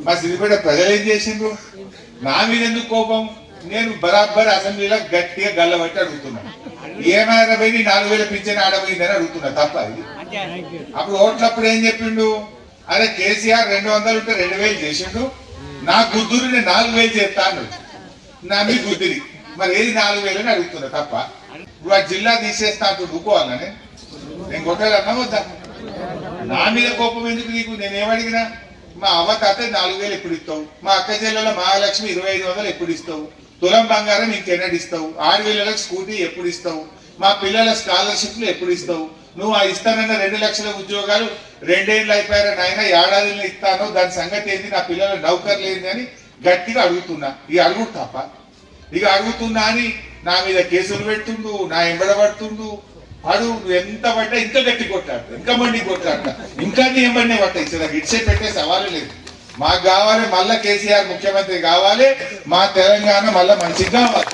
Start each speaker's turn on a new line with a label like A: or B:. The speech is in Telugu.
A: మా సిద్దిపేట ప్రజలు ఏం చేసిండ్రు? నా మీద ఎందుకు కోపం? నేను బరాబర్ అసెంబ్లీలో గట్టిగా గల్లబట్టి అడుగుతున్నా, ఏమైనా పోయి 4000 పింఛన్ ఆడబోయిందని అడుగుతున్నా. తప్ప ఇది? అప్పుడు ఓట్లప్పుడు ఏం చెప్పిండు? అరే కేసీఆర్ 200 ఉంటే 2000 చేసిండు, నా గుద్దురు నేను 4000 చేస్తాను, నా మీ గుద్దురి. మరి ఏది 4000 అని అడుగుతున్నా. తప్ప ఇప్పుడు ఆ జిల్లా తీసేస్తా అంటూ ఊకోవాలని నేను కొట్టాలన్నా వద్దా? నా మీద కోపం ఎందుకు నీకు? నేనేమడిగినా? మా అవ్వ తాత 4000 ఎప్పుడు ఇస్తావు? మా అక్క చెల్లెల మహాలక్ష్మి 2500 ఎప్పుడు ఇస్తావు? తులం బంగారం ఇంకెన్నడు ఇస్తావు? 6000 స్కూటీ ఎప్పుడు ఇస్తావు? మా పిల్లల స్కాలర్షిప్లు ఎప్పుడు ఇస్తావు? నువ్వు ఆ ఇస్తానన్న 2 లక్షల ఉద్యోగాలు 2 ఏళ్ళు అయిపోయారా నాయన, ఏడాదిలో ఇస్తాను, దాని సంగతి ఏంది? నా పిల్లల నౌకర్లు ఏంది అని గట్టిగా అడుగుతున్నా. ఇక అడుగుడు తప్ప? ఇక అడుగుతున్నా అని నా మీద కేసులు పెడుతుండు, నా ఎంబడబడుతుండు. అడు ఎంత పడ్డా ఇంకా గట్టి కొట్టాడు, ఇంకా మండి కొట్టాడు, ఇంకా ఏమన్నా పట్టాయి. ఇట్సే పెట్టే సవాలు లేదు. మాకు కావాలి మళ్ళా కేసీఆర్ ముఖ్యమంత్రి కావాలి, మా తెలంగాణ మళ్ళా మంచిగా కావాలి.